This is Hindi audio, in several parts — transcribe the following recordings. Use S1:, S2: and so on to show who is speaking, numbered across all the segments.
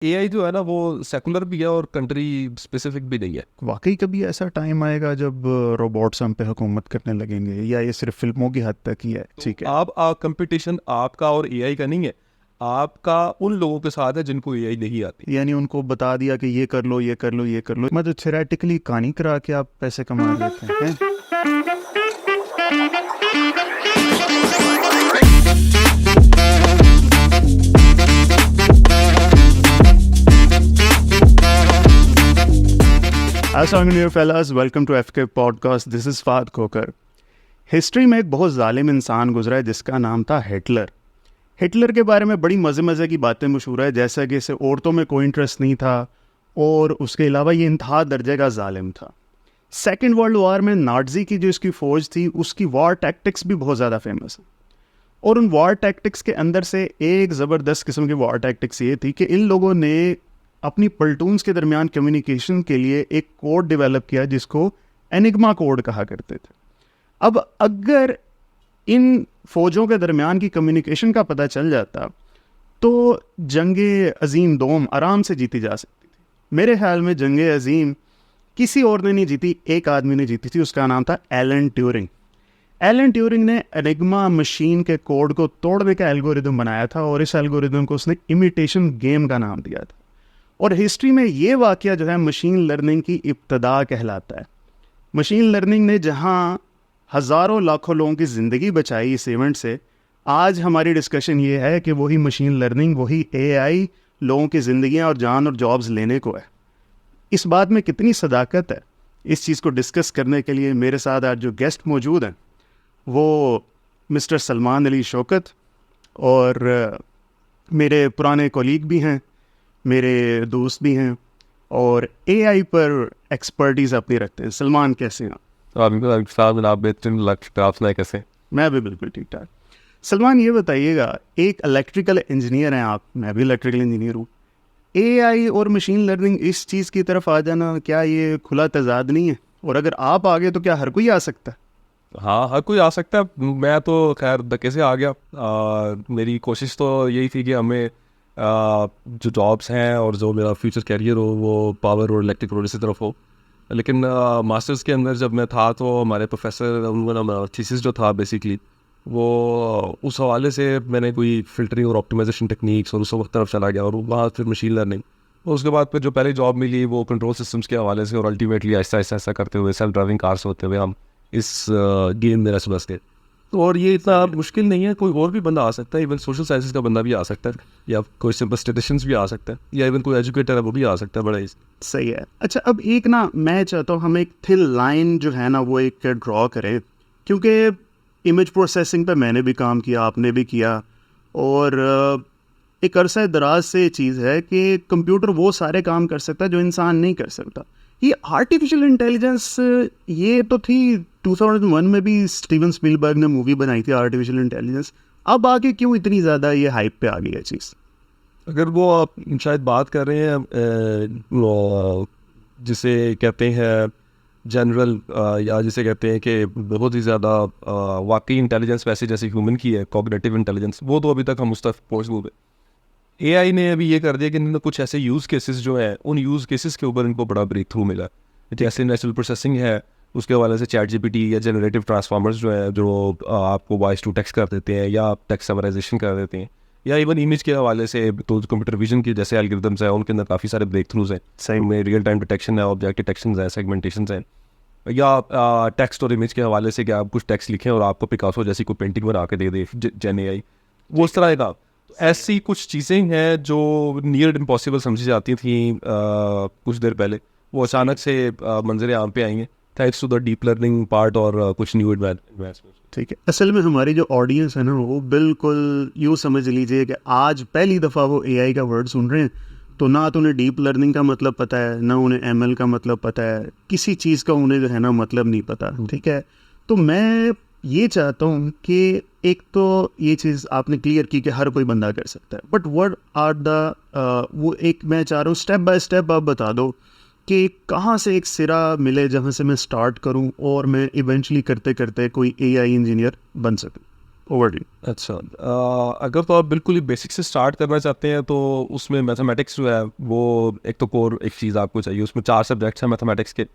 S1: एआई जो है ना वो सेकुलर भी है और कंट्री स्पेसिफिक भी नहीं है।
S2: वाकई कभी ऐसा टाइम आएगा जब रोबोट्स हम पे हुकूमत करने लगेंगे, या ये सिर्फ फिल्मों की हद तक ही है?
S1: तो
S2: ठीक है।
S1: आप कंपटीशन आपका और एआई का नहीं है, आपका उन लोगों के साथ है जिनको एआई नहीं आती।
S2: यानी उनको बता दिया कि ये कर लो, ये कर लो, ये कर लो, मतलब थ्योरेटिकली कहानी करा के आप पैसे कमा लेते हैं। अस्सलाम वालेकुम fellas, welcome to FK podcast. This is Fahad Khokhar. History में एक बहुत जालिम इंसान गुजरा है जिसका नाम था हिटलर। हिटलर के बारे में बड़ी मज़े मज़े की बातें मशहूर है, जैसा कि इसे औरतों में कोई इंटरेस्ट नहीं था और उसके अलावा ये इंतहा दर्जे का जालिम था। सेकेंड वर्ल्ड वार में नाज़ी की जो इसकी फ़ौज थी उसकी वार टैक्टिक्स भी बहुत ज़्यादा फेमस है। और उन वार टैक्टिक्स के अंदर से एक ज़बरदस्त किस्म की वार टैक्टिक्स ये थी कि इन लोगों ने अपनी प्लटून्स के दरमियान कम्युनिकेशन के लिए एक कोड डेवलप किया जिसको एनिग्मा कोड कहा करते थे। अब अगर इन फौजों के दरमियान की कम्युनिकेशन का पता चल जाता तो जंगे अजीम दोम आराम से जीती जा सकती थी। मेरे ख्याल में जंगे अजीम किसी और ने नहीं जीती, एक आदमी ने जीती थी, उसका नाम था एलन ट्यूरिंग। एलन ट्यूरिंग ने एनिग्मा मशीन के कोड को तोड़ने का एल्गोरिदम बनाया था और इस एल्गोरिदम को उसने इमिटेशन गेम का नाम दिया था। और हिस्ट्री में ये वाक़या जो है मशीन लर्निंग की इब्तदा कहलाता है। मशीन लर्निंग ने जहाँ हज़ारों लाखों लोगों की ज़िंदगी बचाई इस इवेंट से, आज हमारी डिस्कशन ये है कि वही मशीन लर्निंग, वही एआई लोगों की ज़िंदगियाँ और जान और जॉब्स लेने को है। इस बात में कितनी सदाकत है, इस चीज़ को डिस्कस करने के लिए मेरे साथ आज जो गेस्ट मौजूद हैं वो मिस्टर सलमान अली शौकत, और मेरे पुराने कोलीग भी हैं, मेरे दोस्त भी हैं और एआई पर एक्सपर्टीज़ अपनी रखते हैं। सलमान, कैसे हैं आप?
S1: कैसे?
S2: मैं भी बिल्कुल ठीक ठाक। सलमान, ये बताइएगा, एक इलेक्ट्रिकल इंजीनियर हैं आप, मैं भी इलेक्ट्रिकल इंजीनियर हूँ। एआई और मशीन लर्निंग इस चीज़ की तरफ आ जाना, क्या ये खुला तजाद नहीं है? और अगर आप आ गए तो क्या हर कोई आ सकता है?
S1: हाँ, हर कोई आ सकता है। मैं तो खैर धक्के से आ गया। मेरी कोशिश तो यही थी कि हमें जो जॉब्स हैं और जो मेरा फ्यूचर कैरियर हो वो पावर और इलेक्ट्रिक और इसी तरफ हो। लेकिन मास्टर्स के अंदर जब मैं था तो हमारे प्रोफेसर, उनका थीसिस जो था बेसिकली वो उस हवाले से मैंने कोई फिल्टरिंग और ऑप्टिमाइजेशन टेक्निक्स और उस वक्त तरफ चला गया और वहाँ फिर मशीन लर्निंग। और उसके बाद फिर जो पहली जॉब मिली वो कंट्रोल सिस्टम्स के हवाले से, और अल्टीमेटली ऐसा ऐसा ऐसा करते हुए सेल्फ ड्राइविंग कार्स होते हुए हम इस गेम में रस बस गए। तो और ये इतना मुश्किल नहीं है, कोई और भी बंदा आ सकता है, इवन सोशल साइंसेस का बंदा भी आ सकता है, या कोई सिंपल स्टेटिशियंस भी आ सकता है, या इवन कोई एजुकेटर है वो भी आ सकता है। बड़ा
S2: सही है। अच्छा, अब एक ना मैं चाहता हूँ हम एक थिन लाइन जो है ना वो एक ड्रॉ करें, क्योंकि इमेज प्रोसेसिंग पे मैंने भी काम किया, आपने भी किया, और एक अरसा दराज से ये चीज़ है कि कंप्यूटर वो सारे काम कर सकता है जो इंसान नहीं कर सकता। ये आर्टिफिशियल इंटेलिजेंस, ये तो थी 2001 में भी स्टीवन स्पीलबर्ग ने मूवी बनाई थी आर्टिफिशियल इंटेलिजेंस। अब आगे क्यों इतनी ज़्यादा ये हाइप पे आ गई है चीज़?
S1: अगर वो आप शायद बात कर रहे हैं जिसे कहते हैं जनरल, या जिसे कहते हैं कि बहुत ही ज़्यादा वाकई इंटेलिजेंस वैसे जैसे ह्यूमन की है, कॉग्निटिव इंटेलिजेंस, वो तो अभी तक हम उस तक पहुँच गए। एआई ने अभी ये कर दिया कि इन्होंने कुछ ऐसे यूज़ केसेस जो हैं उन यूज़ केसेस के ऊपर इनको बड़ा ब्रेक थ्रू मिला। जैसे नेचुरल प्रोसेसिंग है, उसके हवाले से चैट जीपीटी या जनरेटिव ट्रांसफार्मर्स जो है जो आपको वॉइस टू टेक्स्ट कर देते हैं या टेक्स्ट समराइजेशन कर देते हैं, या इवन इमेज के हवाले से तो कंप्यूटर विजन के जैसे एल्गोरिथम्स हैं उनके अंदर काफ़ी सारे ब्रेक थ्रूज हैं।
S2: सही
S1: में रियल टाइम डिटेक्शन है, ऑब्जेक्ट डिटेक्शन है, सेगमेंटेशन है, या टेक्स्ट और इमेज के हवाले से कि आप कुछ टेक्स्ट लिखें और आपको पिकासो जैसी कोई पेंटिंग बना के दे दे जेन एआई, वो उस तरह का। ऐसी कुछ चीज़ें हैं जो नियर इम्पॉसिबल समझी जाती थी कुछ देर पहले, वो अचानक से मंजर आम पे आएंगे thanks to the deep learning part और कुछ न्यू एडवांसमेंट।
S2: ठीक है। असल में हमारी जो ऑडियंस है ना वो बिल्कुल यूँ समझ लीजिए कि आज पहली दफ़ा वो एआई का वर्ड सुन रहे हैं, तो ना तो उन्हें डीप लर्निंग का मतलब पता है, ना उन्हें एमएल का मतलब पता है, किसी चीज़ का उन्हें जो है ना मतलब नहीं पता। ठीक है, तो मैं ये चाहता हूँ कि एक तो ये चीज़ आपने क्लियर की कि हर कोई बंदा कर सकता है, बट व्हाट आर द वो एक मैं चाह रहा हूँ स्टेप बाय स्टेप आप बता दो कि कहाँ से एक सिरा मिले जहाँ से मैं स्टार्ट करूँ और मैं इवेंचुअली करते करते कोई एआई इंजीनियर बन सकूँ। Over D.
S1: अच्छा, अगर तो आप बिल्कुल ही बेसिक से स्टार्ट करना चाहते हैं तो उसमें मैथमेटिक्स जो है वो एक तो कोर एक चीज़ आपको चाहिए। उसमें 4 सब्जेक्ट्स हैं मैथमेटिक्स के।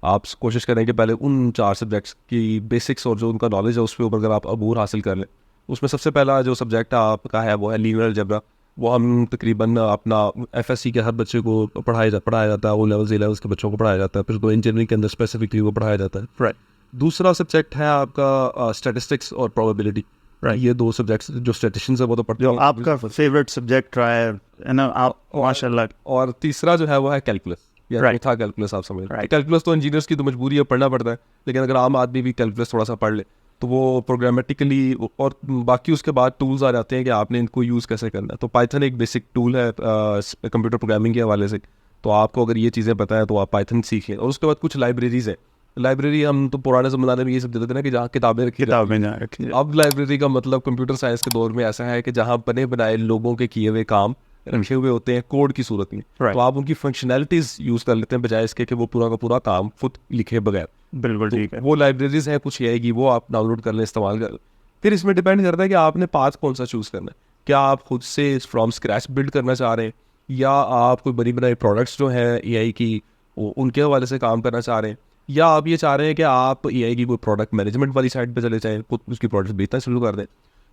S1: आप कोशिश करें कि पहले उन 4 सब्जेक्ट्स की बेसिक्स और जो उनका नॉलेज है उस पे ऊपर अगर आप अबूर हासिल कर लें। उसमें सबसे पहला जो सब्जेक्ट आपका है वो है लीनियर अलजेब्रा। वो हम तकरीबन अपना एफएससी के हर बच्चे को पढ़ाया जाता है। ओ लेवल्स ए लेवल्स के बच्चों को पढ़ाया जाता है। फिर तो इंजीनियरिंग के अंदर स्पेसिफिकली वो पढ़ाया जाता है।
S2: राइट।
S1: दूसरा सब्जेक्ट है आपका स्टैटिस्टिक्स और प्रोबेबिलिटी।
S2: Right.
S1: ये 2 सब्जेक्ट्स जो स्टैटिस्टिशियंस है वो तो पढ़ते
S2: जो
S1: हैं।
S2: आपका फेवरेट सब्जेक्ट रहा है ना, आप माशाल्लाह।
S1: और तीसरा जो है वो है कैलकुलस या
S2: Right.
S1: चौथा कैलकुलस आप समझ।
S2: Right.
S1: कैलकुलस तो इंजीनियर्स की तो मजबूरी है, पढ़ना पड़ता है। लेकिन अगर आम आदमी भी कैलकुलस थोड़ा सा पढ़ ले तो वो प्रोग्रामेटिकली और बाकी उसके बाद टूल्स आ जाते हैं कि आपने इनको यूज़ कैसे करना है। तो पाइथन एक बेसिक टूल है कंप्यूटर प्रोग्रामिंग के हवाले से। तो आपको अगर ये चीज़ें पता है तो आप पाइथन सीखें। और उसके बाद कुछ लाइब्रेरीज़ हैं। लाइब्रेरी हम तो पुराने ज़माने में ये सब देते थे ना कि जहाँ किताबें रखी
S2: किताबें जहाँ रखी जाए।
S1: अब लाइब्रेरी का मतलब कंप्यूटर साइंस के दौर में ऐसा है कि जहाँ बने बनाए लोगों के किए हुए काम रखे हुए होते हैं कोड की सूरत में।
S2: Right.
S1: तो आप उनकी फंक्शनैलिटीज़ यूज़ कर लेते हैं बजाय इसके कि वो पूरा का पूरा काम खुद लिखे बगैर।
S2: बिल्कुल
S1: तो
S2: ठीक है।
S1: वो लाइब्रेरीज हैं कुछ आएगी, वो आप डाउनलोड कर लें, इस्तेमाल कर लें। फिर इसमें डिपेंड करता है कि आपने पाथ कौन सा चूज़ करना है। क्या आप खुद से फ्रॉम स्क्रैच बिल्ड करना चाह रहे हैं या आप कोई बनी बनाई प्रोडक्ट्स जो हैं एआई की उनके हवाले से काम करना चाह रहे हैं, या आप ये चाह रहे हैं कि आप एआई की कोई प्रोडक्ट मैनेजमेंट वाली साइड पे चले जाएं, खुद उसकी प्रोडक्ट्स बेचना शुरू कर दें।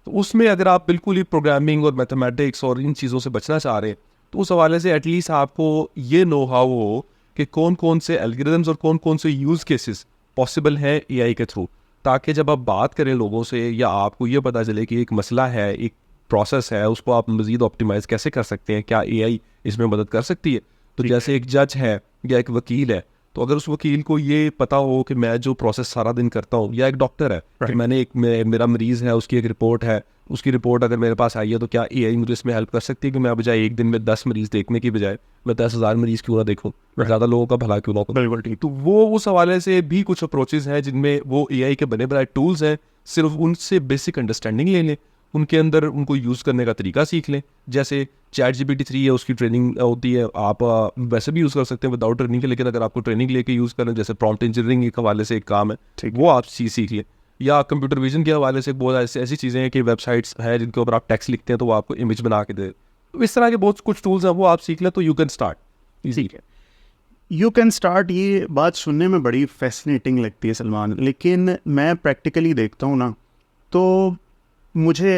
S1: तो उसमें अगर आप बिल्कुल ही प्रोग्रामिंग और मैथमेटिक्स और इन चीज़ों से बचना चाह रहे हैं तो उस हवाले से एटलीस्ट आपको ये नो हाउ हो कि कौन कौन से एल्गोरिथम्स और कौन कौन से यूज़ केसेस पॉसिबल है एआई के थ्रू, ताकि जब आप बात करें लोगों से या आपको ये पता चले कि एक मसला है, एक प्रोसेस है, उसको आप मज़ीद ऑप्टिमाइज़ कैसे कर सकते हैं, क्या एआई इसमें मदद कर सकती है। तो जैसे एक जज है या एक वकील है, तो अगर उस वकील को ये पता हो कि मैं जो प्रोसेस सारा दिन करता हूँ, या एक डॉक्टर है कि
S2: Right.
S1: मैंने मेरा मरीज़ है, उसकी एक रिपोर्ट है, उसकी रिपोर्ट अगर मेरे पास आई है तो क्या एआई मुझे इसमें हेल्प कर सकती है कि मैं बजाय एक दिन में 10 मरीज़ देखने की बजाय मैं 10,000 मरीज़ क्यों ना देखूँ, ज़्यादा लोगों का भला क्यों ना करूँ।
S2: बिल्कुल ठीक।
S1: तो वो उस हवाले से भी कुछ अप्रोचेज़ हैं जिनमें वो एआई के बने बनाए टूल्स हैं, सिर्फ उनसे बेसिक अंडरस्टैंडिंग ले लें, उनके अंदर उनको यूज़ करने का तरीका सीख लें। जैसे ChatGPT 3 है, उसकी ट्रेनिंग होती है, आप वैसे भी यूज़ कर सकते हैं विदाउट ट्रेनिंग के, लेकिन अगर आपको ट्रेनिंग लेके यूज़ करें, जैसे प्रॉम्प्ट इंजीनियरिंग एक हवाले से एक काम है,
S2: ठीक
S1: वो आप सीख लें। या कंप्यूटर विजन के हवाले से बहुत ऐसी चीज़ें हैं कि वेबसाइट्स हैं जिनके ऊपर आप टेक्स्ट लिखते हैं तो वो आपको इमेज बना के दे। तो इस तरह के बहुत कुछ टूल्स हैं, वो आप सीख लें तो यू कैन स्टार्ट।
S2: ठीक है, यू कैन स्टार्ट। ये बात सुनने में बड़ी फैसिनेटिंग लगती है सलमान, लेकिन मैं प्रैक्टिकली देखता हूँ ना, तो मुझे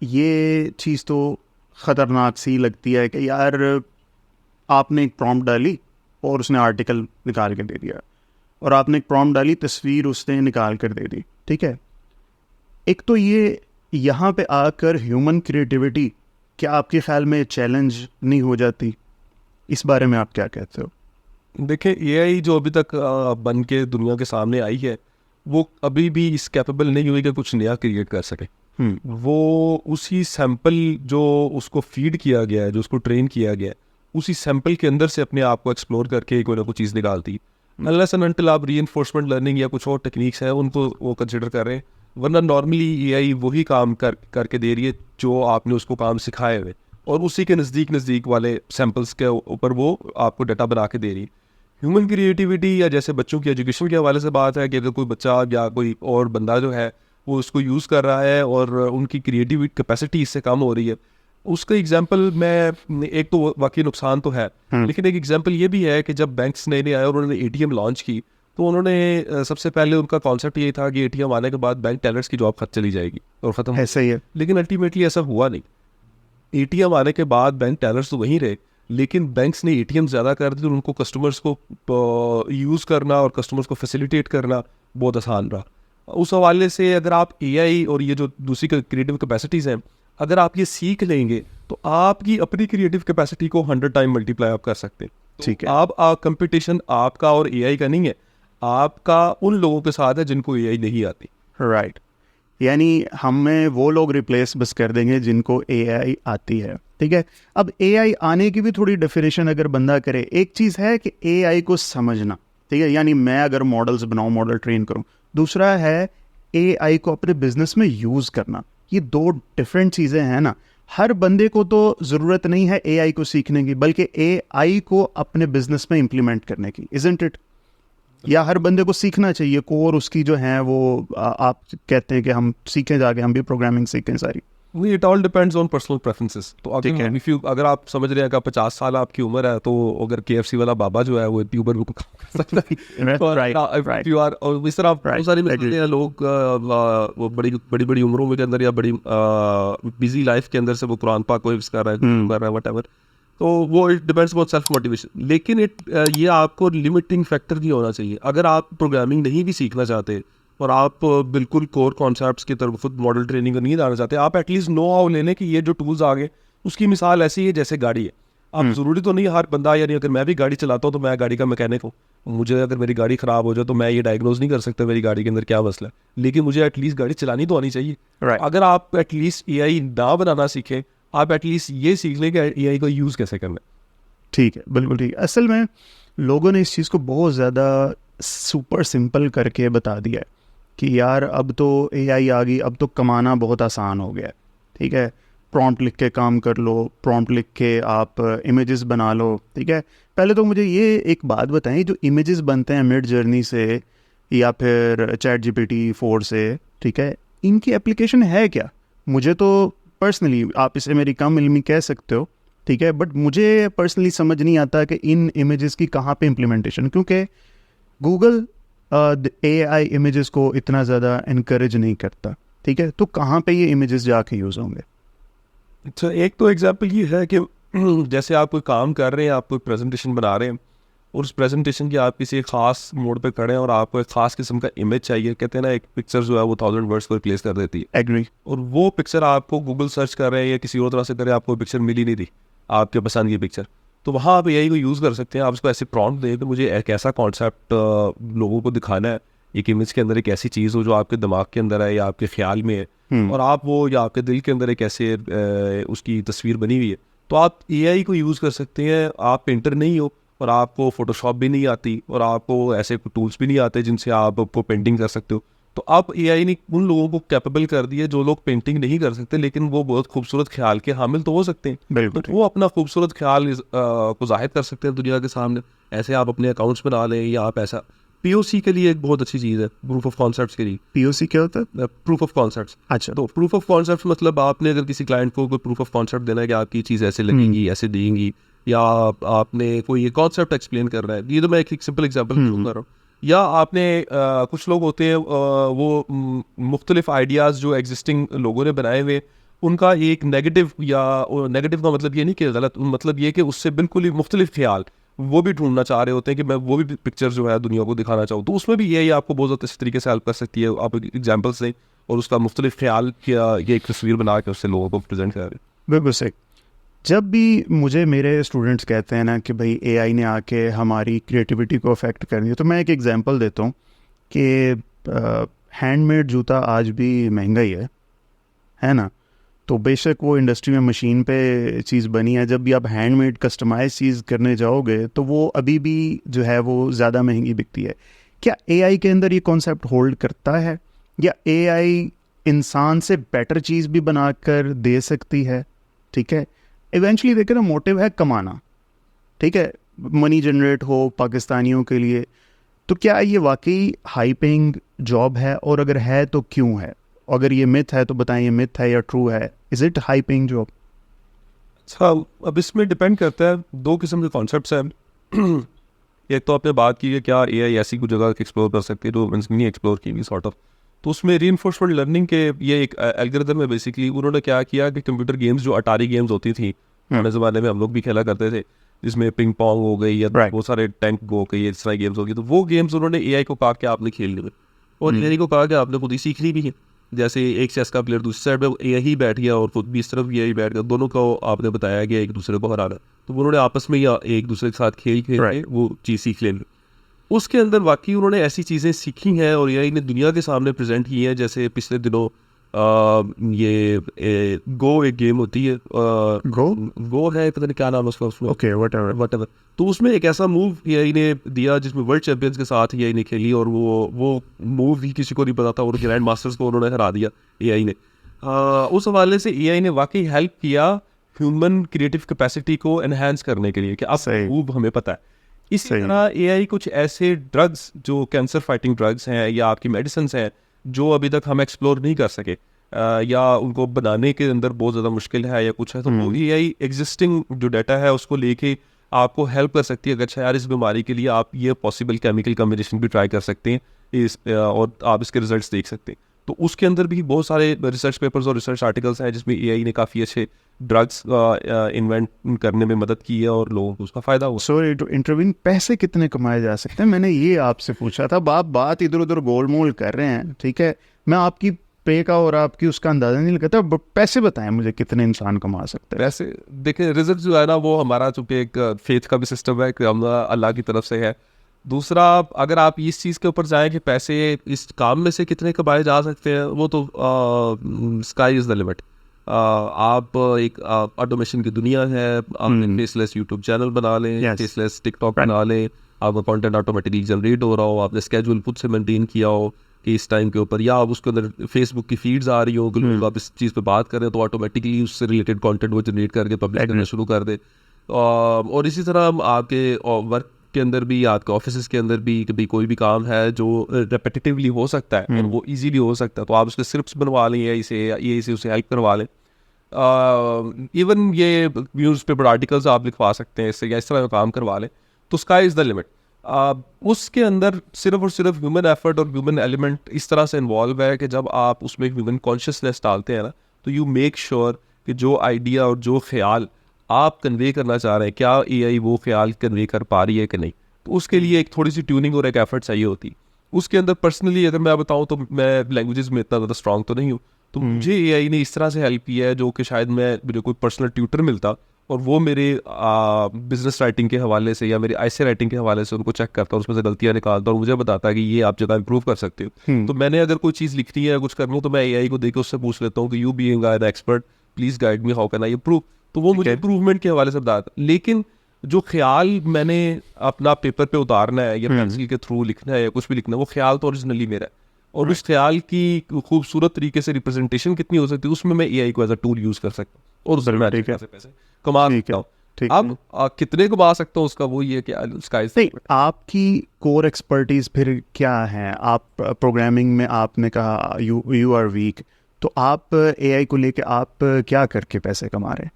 S2: ये चीज़ तो ख़तरनाक सी लगती है कि यार आपने एक प्रॉम्प्ट डाली और उसने आर्टिकल निकाल कर दे दिया, और आपने एक प्रॉम्प्ट डाली, तस्वीर उसने निकाल कर दे दी। ठीक है, एक तो ये यहाँ पे आकर ह्यूमन क्रिएटिविटी क्या आपके ख्याल में चैलेंज नहीं हो जाती? इस बारे में आप क्या कहते हो?
S1: देखिए, एआई जो अभी तक बन के दुनिया के सामने आई है वो अभी भी इस कैपेबल नहीं हुई कि कुछ नया क्रिएट कर सके। वो उसी सैंपल जो उसको फीड किया गया है, जो उसको ट्रेन किया गया है, उसी सैंपल के अंदर से अपने आप को एक्सप्लोर करके कोई ना कोई चीज़ निकालती है। अनलेस एंड अनटिल आप रीइंफोर्समेंट लर्निंग या कुछ और टेक्निक्स है उनको वो कंसिडर कर रहे हैं, वरना नॉर्मली एआई वही काम करके दे रही है जो आपने उसको काम सिखाए हुए, और उसी के नज़दीक वाले सैंपल्स के ऊपर वो आपको डाटा बना के दे रही है। ह्यूमन क्रिएटिविटी या जैसे बच्चों की एजुकेशन के हवाले से बात है कि अगर कोई बच्चा या कोई और बंदा जो है वो उसको यूज़ कर रहा है और उनकी क्रिएटिव कैपेसिटी इससे कम हो रही है, उसका एग्जांपल मैं एक तो वाकई नुकसान तो है, लेकिन एक एग्जांपल ये भी है कि जब बैंक्स नए आए और उन्होंने एटीएम लॉन्च की तो उन्होंने सबसे पहले उनका कॉन्सेप्ट ये था कि एटीएम आने के बाद बैंक टेलर्स की जॉब खत्म चली जाएगी और ख़त्म।
S2: ऐसा ही है,
S1: लेकिन अल्टीमेटली ऐसा हुआ नहीं। एटीएम आने के बाद बैंक टेलर्स तो वहीं रहे, लेकिन बैंक्स ने एटीएम ज़्यादा कर दिए, उनको कस्टमर्स को यूज़ करना और कस्टमर्स को फैसिलिटेट करना बहुत आसान रहा। उस हवाले से अगर आप एआई और ये जो दूसरी क्रिएटिव कैपेसिटीज़ हैं, अगर आप ये सीख लेंगे तो आपकी अपनी क्रिएटिव कैपेसिटी को 100 टाइम मल्टीप्लाई आप कर सकते हैं।
S2: ठीक है।
S1: आप कंपटीशन आपका और एआई का नहीं है, आपका उन लोगों के साथ है जिनको एआई नहीं आती।
S2: राइट, यानी हमें वो लोग रिप्लेस बस कर देंगे जिनको एआई आती है। ठीक है, अब एआई आने की भी थोड़ी डेफिनेशन अगर बंदा करे, एक चीज़ है कि एआई को समझना, ठीक है, यानी मैं अगर मॉडल्स बनाऊं, मॉडल ट्रेन करूं। दूसरा है एआई को अपने बिजनेस में यूज़ करना। ये दो डिफरेंट चीज़ें हैं ना। हर बंदे को तो ज़रूरत नहीं है एआई को सीखने की, बल्कि एआई को अपने बिजनेस में इम्प्लीमेंट करने की, इज़न्ट इट? या हर बंदे को सीखना चाहिए कोर उसकी जो है वो आप कहते हैं कि हम सीखें जाके हम भी प्रोग्रामिंग सीखें सारी?
S1: It all depends on personal preferences. तो
S2: ठीक है।
S1: अगर आप समझ रहे हैं कि 50 साल आपकी उम्र है, तो अगर KFC वाला बाबा जो है वो इतनी उम्र में काम कर सकता है, तो
S2: right.
S1: you are, और इस तरह बहुत
S2: Right.
S1: सारी मिसालें हैं। लोग वो बड़ी बड़ी उम्रों के अंदर या बड़ी बिजी लाइफ के अंदर से वो कुरान पाक को हिफ्ज़ कर रहा है व्हाटएवर। तो वो it depends upon self motivation. लेकिन ये आपको लिमिटिंग फैक्टर नहीं होना चाहिए। अगर आप प्रोग्रामिंग नहीं भी सीखना चाहते और आप बिल्कुल कोर कॉन्सेप्ट्स की तरफ खुद मॉडल ट्रेनिंग नहीं लाना चाहते, आप एटलीस्ट नो हाउ ले लें कि ये जो टूल्स आ गए, उसकी मिसाल ऐसी है जैसे गाड़ी है। आप ज़रूरी तो नहीं हर बंदा, यानी अगर मैं भी गाड़ी चलाता हूँ तो मैं गाड़ी का मैकेनिक हूँ, मुझे अगर मेरी गाड़ी ख़राब हो जाए तो मैं ये डायग्नोज नहीं कर सकता मेरी गाड़ी के अंदर क्या मसला है, लेकिन मुझे एटलीस्ट गाड़ी चलानी तो आनी चाहिए।
S2: Right.
S1: अगर आप एटलीस्ट AI ना बनाना सीखें, आप एटलीस्ट ये सीख लें कि AI को यूज़ कैसे करना है।
S2: ठीक है, बिल्कुल ठीक है। असल में लोगों ने इस चीज़ को बहुत ज़्यादा सुपर सिंपल करके बता दिया है कि यार अब तो AI आ गई, अब तो कमाना बहुत आसान हो गया है। ठीक है, प्रॉम्प्ट लिख के काम कर लो, प्रॉम्प्ट लिख के आप इमेजेस बना लो। ठीक है, पहले तो मुझे ये एक बात बताएं, जो इमेजेस बनते हैं मिड जर्नी से या फिर ChatGPT 4 से, ठीक है, इनकी एप्लीकेशन है क्या? मुझे तो पर्सनली, आप इसे मेरी कम इल्मी कह सकते हो, ठीक है, बट मुझे पर्सनली समझ नहीं आता कि इन इमेजेस की कहाँ पे इम्प्लीमेंटेशन, क्योंकि गूगल AI इमेजेस को इतना ज़्यादा इनकरेज नहीं करता। ठीक है, तो कहाँ पे ये इमेजेस जाके यूज़ होंगे?
S1: अच्छा, एक तो एग्जांपल ये है कि जैसे आप कोई काम कर रहे हैं, आप कोई प्रेजेंटेशन बना रहे हैं, और उस प्रेजेंटेशन की आप किसी एक ख़ास मोड पे खड़े हैं और आपको एक ख़ास किस्म का इमेज चाहिए। कहते हैं ना, एक पिक्चर जो है वो 1000 वर्ड्स को रिप्लेस कर देती है।
S2: एग्री।
S1: और वो पिक्चर आपको गूगल सर्च कर रहे हैं या किसी और तरह से करें, आपको पिक्चर मिल ही नहीं रही, आपके पसंद की पिक्चर। तो वहाँ आप AI को यूज़ कर सकते हैं। आप उसको ऐसे प्रॉम्प्ट दें कि मुझे एक ऐसा कॉन्सेप्ट लोगों को दिखाना है, एक इमेज के अंदर एक ऐसी चीज़ हो जो आपके दिमाग के अंदर है या आपके ख्याल में है, और आप वो, या आपके दिल के अंदर एक ऐसे उसकी तस्वीर बनी हुई है, तो आप AI को यूज़ कर सकते हैं। आप पेंटर नहीं हो और आपको फोटोशॉप भी नहीं आती और आपको ऐसे टूल्स भी नहीं आते जिनसे आप पेंटिंग कर सकते हो, तो अब AI ने उन लोगों को कैपेबल कर दिया जो लोग पेंटिंग नहीं कर सकते, लेकिन वो बहुत खूबसूरत ख्याल के हामिल तो हो सकते हैं।
S2: बिल्कुल
S1: तो वो अपना खूबसूरत ख्याल को जाहिर कर सकते हैं दुनिया के सामने। ऐसे आप अपने अकाउंट्स बना लें, या आप ऐसा POC के लिए एक बहुत अच्छी चीज़ है, प्रूफ ऑफ कॉन्सेप्ट्स के लिए।
S2: POC क्या होता है?
S1: Proof of concepts.
S2: अच्छा।
S1: तो प्रूफ ऑफ कॉन्सेप्ट्स मतलब आपने अगर किसी क्लाइंट को कोई प्रूफ ऑफ कॉन्सेप्ट देना है कि आपकी चीज़ ऐसे लगेगी, ऐसे देंगी, या आपने कोई ये कॉन्सेप्ट एक्सप्लेन करना है, ये तो मैं एक सिंपल एग्जांपल कर रहा हूँ। या आपने कुछ लोग होते हैं वो मुख्तलिफ आइडियाज़ जो एग्जिस्टिंग लोगों ने बनाए हुए, उनका एक नेगेटिव, या नेगेटिव का मतलब ये नहीं कि गलत, मतलब ये कि उससे बिल्कुल ही मुख्तलिफ ख्याल वो भी ढूंढना चाह रहे होते हैं कि मैं वो भी पिक्चर जो है दुनिया को दिखाना चाहूँ, तो उसमें भी ये आपको बहुत ज़्यादा इस तरीके से हेल्प कर सकती है। आप एग्जाम्पल्स दें और उसका मुख्तलिफ ख्याल किया, ये एक तस्वीर बना के उससे लोगों को प्रेजेंट करें।
S2: बिल्कुल सही। जब भी मुझे मेरे स्टूडेंट्स कहते हैं ना कि भाई AI ने आके हमारी क्रिएटिविटी को अफेक्ट कर दिया, तो मैं एक एग्जांपल देता हूँ कि हैंडमेड जूता आज भी महंगा ही है ना? तो बेशक वो इंडस्ट्री में मशीन पे चीज़ बनी है, जब भी आप हैंडमेड कस्टमाइज चीज़ करने जाओगे तो वो अभी भी जो है वो ज़्यादा महंगी बिकती है। क्या AI के अंदर ये कॉन्सेप्ट होल्ड करता है, या AI इंसान से बेटर चीज़ भी बना कर दे सकती है? ठीक है, इवेंचुअली देखें ना, मोटिव है कमाना, ठीक है, मनी जनरेट हो पाकिस्तानियों के लिए। तो क्या ये वाकई हाई पेइंग जॉब है, और अगर है तो क्यों है? अगर ये मिथ है तो बताएं, ये मिथ है या ट्रू है? Is it high paying job?
S1: अच्छा, अब इसमें डिपेंड करता है, दो किस्म के कॉन्सेप्ट्स हैं। एक तो आपने बात की है क्या AI ऐसी कुछ जगह एक्सप्लोर कर सकती है जो नहीं एक्सप्लोर की, सॉर्ट ऑफ। तो उसमें रीइंफोर्समेंट लर्निंग के ये एक एल्गोरिथम है। बेसिकली उन्होंने क्या किया कि कंप्यूटर गेम्स जो अटारी गेम्स होती थी पुराने ज़माने में, हम लोग भी खेला करते थे, जिसमें पिंग पोंग हो गई या बहुत सारे टैंक हो गई, इस तरह गेम्स हो गई, तो वो गेम्स उन्होंने AI को कहा कि आपने खेल लिए, और AI को कहा कि आपने खुद ही सीखनी भी है। जैसे एक चेस का प्लेयर दूसरी साइड पे AI बैठ गया और खुद भी इस तरफ AI बैठ गया, दोनों को आपने बताया कि एक दूसरे को हराना, तो उन्होंने आपस में या एक दूसरे के साथ खेल के वो चीज़ सीख लेनी। उसके अंदर वाकई उन्होंने ऐसी चीज़ें सीखी हैं और AI ने दुनिया के सामने प्रेजेंट की हैं। जैसे पिछले दिनों ये गो एक गेम होती है, गो है, पता नहीं क्या नाम है उसका, उसमें
S2: ओके, व्हाटएवर।
S1: तो उसमें एक ऐसा मूव AI ने दिया जिसमें वर्ल्ड चैंपियंस के साथ AI ने खेली, और वो मूव ही किसी को नहीं पता था, और ग्रैंड मास्टर्स को उन्होंने हरा दिया AI ने। उस हवाले से AI ने वाकई हेल्प किया ह्यूमन क्रिएटिव कैपेसिटी को एनहांस करने के लिए, कि अब मूव हमें पता है। इसी
S2: सही।
S1: तरह एआई कुछ ऐसे ड्रग्स जो कैंसर फाइटिंग ड्रग्स हैं या आपकी मेडिसिन हैं जो अभी तक हम एक्सप्लोर नहीं कर सके, या उनको बनाने के अंदर बहुत ज़्यादा मुश्किल है या कुछ है, तो वो एआई एग्जिस्टिंग जो डाटा है उसको लेके आपको हेल्प कर सकती है। अगर अच्छा यार इस बीमारी के लिए आप ये पॉसिबल केमिकल कॉम्बिनेशन भी ट्राई कर सकते हैं और आप इसके रिजल्ट्स देख सकते हैं। तो उसके अंदर भी बहुत सारे रिसर्च पेपर्स और रिसर्च आर्टिकल्स हैं जिसमें एआई ने काफ़ी अच्छे ड्रग्स इन्वेंट करने में मदद की है और लोगों को उसका फ़ायदा हुआ।
S2: सॉरी टू इंटरवीन, पैसे कितने कमाए जा सकते हैं, मैंने ये आपसे पूछा था। आप बात इधर उधर गोल मोल कर रहे हैं, ठीक है, मैं आपकी पे का और आपकी उसका अंदाजा नहीं लगाता, पैसे बताएं मुझे कितने इंसान कमा सकते हैं।
S1: वैसे देखें, रिजल्ट जो है ना वो हमारा चूंकि एक फेथ का भी सिस्टम है कि हम अल्लाह की तरफ से है। दूसरा, अगर आप इस चीज़ के ऊपर जाएं कि पैसे इस काम में से कितने कमाए जा सकते हैं, वो तो स्काई इज़ द लिमिट। आप एक ऑटोमेशन की दुनिया है, आप फेसलेस यूट्यूब चैनल बना लें,
S2: Yes.
S1: फेसलेस टिकटॉक बना लें, आपका कंटेंट ऑटोमेटिकली जनरेट हो रहा हो, आपने स्केड्यूल खुद से मेंटेन किया हो कि इस टाइम के ऊपर, या आप उसके अंदर फेसबुक की फीड्स आ रही हो, लोग आप इस चीज़ पे बात कर रहे हैं तो ऑटोमेटिकली उससे रिलेटेड कंटेंट वो जनरेट करके पब्लिश करना शुरू कर दे। और इसी तरह आपके वर्क के अंदर भी, आपके ऑफिस के अंदर भी कभी कोई भी काम है जो रेपिटेटिवली हो सकता है और वो इजीली हो सकता है, तो आप उसके स्क्रिप्ट्स बनवा लें या इसे उससे हेल्प करवा लें। इवन ये न्यूज़पेपर आर्टिकल्स आप लिखवा सकते हैं इससे, या इस तरह का काम करवा लें, तो स्काई इज़ द लिमिट। उसके अंदर सिर्फ और सिर्फ ह्यूमन एफर्ट और ह्यूमन एलिमेंट इस तरह से इन्वॉल्व है कि जब आप उसमें ह्यूमन कॉन्शियसनेस डालते हैं ना, तो यू मेक श्योर कि जो आइडिया और जो ख्याल आप कन्वे करना चाह रहे हैं, क्या एआई वो ख्याल कन्वे कर पा रही है कि नहीं। तो उसके लिए एक थोड़ी सी ट्यूनिंग और एक एफर्ट चाहिए होती। उसके अंदर पर्सनली अगर मैं बताऊँ तो मैं लैंग्वेजेस में इतना ज़्यादा स्ट्रॉन्ग तो नहीं हूँ, तो मुझे एआई ने इस तरह से हेल्प किया है जो कि शायद मेरे कोई पर्सनल ट्यूटर मिलता और वो मेरे बिजनेस राइटिंग के हवाले से या मेरी ऐसे राइटिंग के हवाले से उनको चेक करता और उसमें से गलतियां निकालता और मुझे बताता है कि ये आप जगह इंप्रूव कर सकते हो। तो मैंने अगर कोई चीज़ लिखनी है या कुछ करनी हो तो मैं एआई को देकर उससे पूछ लेता हूँ कि you being an expert please guide me, how can I improve. तो वो मुझे इंप्रूवमेंट के हवाले से बताता। लेकिन जो ख्याल मैंने अपना पेपर पे उतारना है या पेंसिल के थ्रू लिखना है या कुछ भी लिखना है, वो ख्याल तो ओरिजिनली मेरा है, और उस ख्याल की खूबसूरत तरीके से रिप्रेजेंटेशन कितनी हो सकती है उसमें मैं एआई को एज अ टूल यूज कर सकता हूँ और उसमें मैं अच्छे खासे पैसे कमा सकता हूँ। अब कितने कमा सकता हूँ उसका वो ये कि
S2: नहीं, आपकी कोर एक्सपर्टीज फिर क्या है? आप प्रोग्रामिंग में आपने कहा यू आर वीक, तो आप एआई को लेके आप क्या करके पैसे कमा रहे हैं?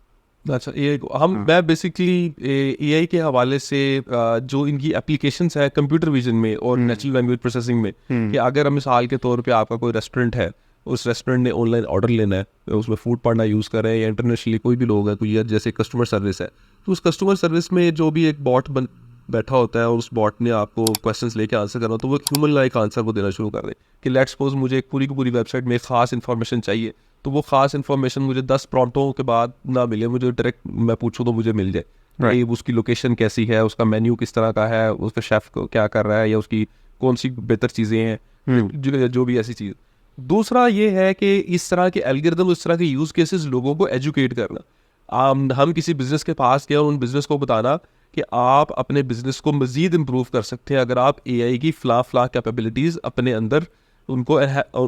S1: अच्छा, एआई को मैं बेसिकली एआई के हवाले से जो इनकी एप्लीकेशंस है कंप्यूटर विजन में और नेचुरल लैंग्वेज प्रोसेसिंग में, कि अगर हम मिसाल के तौर पे आपका कोई रेस्टोरेंट है, उस रेस्टोरेंट ने ऑनलाइन ऑर्डर लेना है, उसमें फूड पांडा यूज़ कर रहे हैं या इंटरनेशनली कोई भी लोग है, कोई या जैसे कस्टमर सर्विस है, तो उस कस्टमर सर्विस में जो भी एक बॉट बैठा होता है और उस बॉट ने आपको क्वेश्चंस लेके आंसर करना, तो वो ह्यूमन लाइक आंसर वो देना शुरू कर दे कि लेट्स सपोज मुझे एक पूरी की पूरी वेबसाइट में खास इन्फॉर्मेशन चाहिए, तो वो खास इन्फॉर्मेशन मुझे 10 प्रॉम्प्टों के बाद ना मिले, मुझे डायरेक्ट मैं पूछूं तो मुझे मिल जाए। ये उसकी लोकेशन कैसी है, उसका मेन्यू किस तरह का है, उसका शेफ क्या कर रहा है, या उसकी कौन सी बेहतर चीज़ें हैं, जो भी ऐसी चीज़। दूसरा ये है कि इस तरह के एल्गोरिथम, इस तरह के यूज़ केसेस लोगों को एजुकेट करना। हम किसी बिजनेस के पास गए और उन बिजनेस को बताना कि आप अपने बिजनेस को मज़ीद इम्प्रूव कर सकते हैं अगर आप एआई की फ़ला कैपेबिलिटीज़ अपने अंदर उनको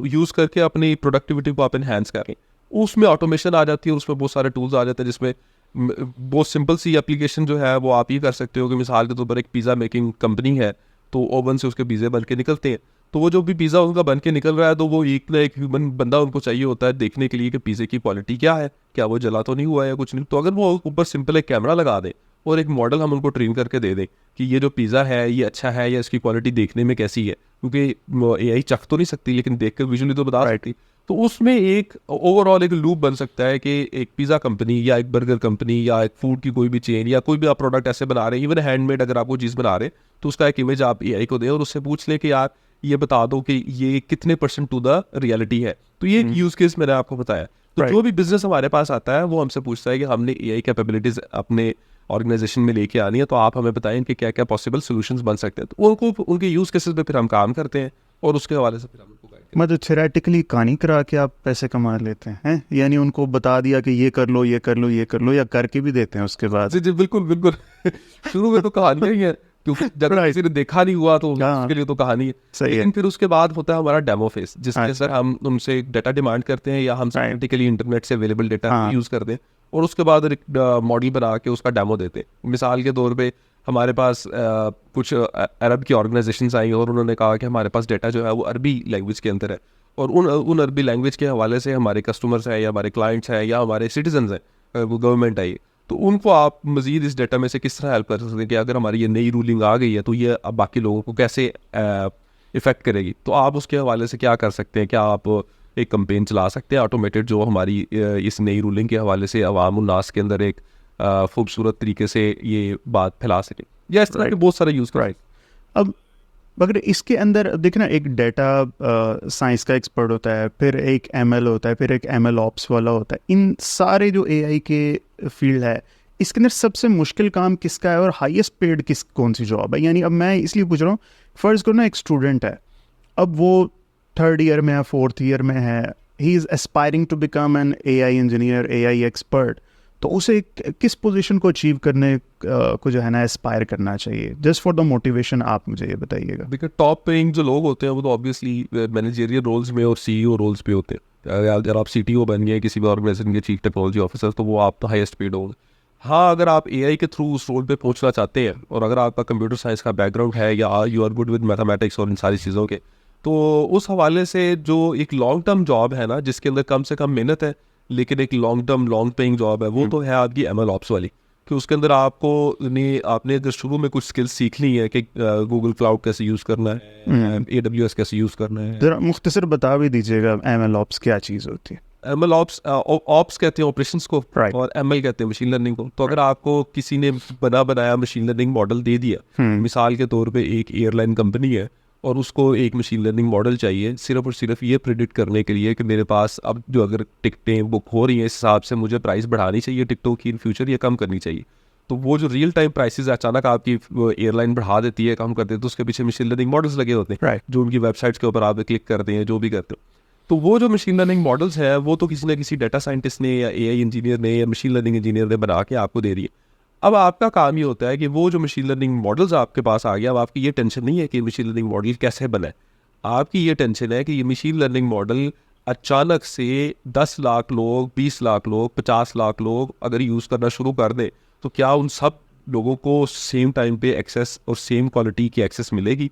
S1: यूज़ करके अपनी प्रोडक्टिविटी को आप इन्हेंस करें। उसमें ऑटोमेशन आ जाती है, उसमें बहुत सारे टूल्स आ जाते हैं जिसमें बहुत सिंपल सी एप्लीकेशन जो है वो आप ही कर सकते हो कि मिसाल के तौर पर एक पिज़्ज़ा मेकिंग कंपनी है, तो ओवन से उसके पिज़्ज़े बन के निकलते हैं, तो वो जो भी पिज़्ज़ा उनका बन के निकल रहा है, तो वो एक ना एक ह्यूमन बंदा उनको चाहिए होता है देखने के लिए कि पिज़्ज़े की क्वालिटी क्या है, क्या वो जला तो नहीं हुआ है या कुछ नहीं। तो अगर वो ऊपर सिंपल एक कैमरा लगा दे और एक मॉडल हम उनको ट्रेन करके दे दें कि ये जो पिज़्ज़ा है ये अच्छा है या इसकी क्वालिटी देखने में कैसी है, क्योंकि एआई चख तो नहीं सकती लेकिन देख कर विजुअली तो बता सकती, तो उसमें एक ओवरऑल एक लूप बन सकता है कि एक पिज़्ज़ा कंपनी या एक बर्गर कंपनी या एक फूड की कोई भी चेन या कोई भी आप प्रोडक्ट ऐसे बना रहे हैं, इवन हैंडमेड अगर आप वो चीज़ बना रहे हैं, तो उसका एक इमेज आप एआई को दें और उससे पूछ लें कि यार ये बता दो कि ये कितने % टू द रियलिटी है। तो ये एक यूज़ केस मैंने आपको बताया। तो जो भी बिजनेस हमारे पास आता है वो हमसे पूछता है कि हमने एआई कैपेबिलिटीज अपने ऑर्गेनाइजेशन में लेके आनी है, तो आप हमें बताएं कि क्या क्या पॉसिबल सॉल्यूशंस बन सकते हैं। तो उनको उनके यूज़ केसेस पे फिर हम काम करते हैं और उसके हवाले से फिर हम उनको गाइड करते हैं।
S2: मतलब थ्योरेटिकली कहानी करा के आप पैसे कमा लेते हैं, यानी उनको बता दिया कि ये कर लो ये कर लो ये कर लो, या करके भी देते हैं उसके बाद?
S1: जी जी बिल्कुल बिल्कुल शुरू में तो कहानियाँ ही है, क्योंकि जब किसी ने देखा नहीं हुआ तो उसके लिए तो कहानी है। लेकिन फिर उसके बाद होता है हमारा डेमो फेस, जिसके अंदर हम उनसे डाटा डिमांड करते हैं या हम सिंथेटिकली इंटरनेट से अवेलेबल डाटा यूज़ करते हैं और उसके बाद एक मॉडल बना के उसका डेमो देते हैं। मिसाल के तौर पे हमारे पास कुछ अरब की ऑर्गेनाइजेशंस आई और उन्होंने कहा कि हमारे पास डेटा जो है वो अरबी लैंग्वेज के अंदर है, और उन अरबी लैंग्वेज के हवाले से हमारे कस्टमर्स हैं या हमारे क्लाइंट्स हैं या हमारे सिटीजन्स हैं, वो गवर्नमेंट है ये, तो उनको आप मज़ीद इस डेटा में से किस तरह हेल्प कर सकते हैं कि अगर हमारी ये नई रूलिंग आ गई है तो ये अब बाकी लोगों को कैसे इफ़ेक्ट करेगी। तो आप उसके हवाले से क्या कर सकते हैं, क्या आप एक कंपेन चला सकते हैं ऑटोमेटेड जो हमारी इस नई रूलिंग के हवाले से अवाम उन्नास के अंदर एक खूबसूरत तरीके से ये बात फैला सके, या इस तरह के बहुत सारे यूज़
S2: राइट। अब मगर इसके अंदर अब देखना, एक डेटा साइंस का एक्सपर्ट होता है, फिर एक एमएल होता है, फिर एक एमएल ऑप्स वाला होता है। इन सारे जो एआई के फील्ड है, इसके अंदर सबसे मुश्किल काम किसका है और हाईएस्ट पेड कौन सी जॉब है? यानी अब मैं इसलिए पूछ रहा हूँ, फ़र्ज़ करो ना एक स्टूडेंट है, अब वो 3rd ईयर में है, 4th ईयर में है, he is aspiring to become an AI engineer, AI expert, तो उसे किस पोजीशन को अचीव करने को जो है ना एस्पायर करना चाहिए? जस्ट फॉर द मोटिवेशन आप मुझे ये बताइएगा।
S1: देखिए, टॉप पेइंग जो लोग होते हैं वो तो ऑब्वियसली मैनेजरियल रोल्स में और सीईओ रोल्स पे होते हैं। अगर आप सीटीओ बन गए किसी भी ऑर्गेनाइजेशन के चीफ टेक्नोलॉजी ऑफिसर, तो वो आप तो हाईएस्ट पेड होंगे। हाँ, अगर आप एआई के थ्रू उस रोल पे पहुंचना चाहते हैं और अगर आपका कंप्यूटर साइंस का बैकग्राउंड है या you are good with mathematics और इन सारी चीज़ों के, तो उस हवाले से जो एक लॉन्ग टर्म जॉब है ना, जिसके अंदर कम से कम मेहनत है लेकिन एक long term long paying job है, वो तो है आपकी एमएल ऑप्स वाली, कि उसके अंदर आपने अगर शुरू में कुछ स्किल्स सीख ली है कि गूगल क्लाउड कैसे यूज़ करना है, AWS कैसे यूज़ करना है।
S2: ज़रा मुख्तसर बता भी दीजिएगा एमएल ऑप्स क्या चीज़ होती है?
S1: एमएल ऑप्स कहते हैं ऑपरेशंस को,
S2: Right.
S1: और एमएल कहते हैं मशीन लर्निंग को। तो अगर आपको किसी ने बनाया मशीन लर्निंग मॉडल दे दिया, मिसाल के तौर पे एक एयरलाइन कंपनी है और उसको एक मशीन लर्निंग मॉडल चाहिए सिर्फ और सिर्फ ये प्रेडिक्ट करने के लिए कि मेरे पास अब जो अगर टिकटें बुक हो रही हैं इस हिसाब से मुझे प्राइस बढ़ानी चाहिए टिकटों की इन फ्यूचर या कम करनी चाहिए। तो वो जो रियल टाइम प्राइसेस अचानक आपकी एयरलाइन बढ़ा देती है, कम कर देती है, तो उसके पीछे मशीन लर्निंग मॉडल्स लगे होते हैं,
S2: Right.
S1: जो उनकी वेबसाइट्स के ऊपर आप क्लिक करते हैं, जो भी करते हो। तो वो जो मशीन लर्निंग मॉडल्स हैं वो तो किसी न किसी डाटा साइंटिस्ट ने या एआई इंजीनियर ने या मशीन लर्निंग इंजीनियर ने बना के आपको दे रही है। अब आपका काम ये होता है कि वो जो मशीन लर्निंग मॉडल्स आपके पास आ गया, अब आपकी ये टेंशन नहीं है कि मशीन लर्निंग मॉडल कैसे बना है, आपकी ये टेंशन है कि ये मशीन लर्निंग मॉडल अचानक से 10 लाख लोग, 20 लाख लोग, 50 लाख लोग अगर यूज़ करना शुरू कर दें, तो क्या उन सब लोगों को सेम टाइम पे एक्सेस और सेम क्वालिटी की एक्सेस मिलेगी?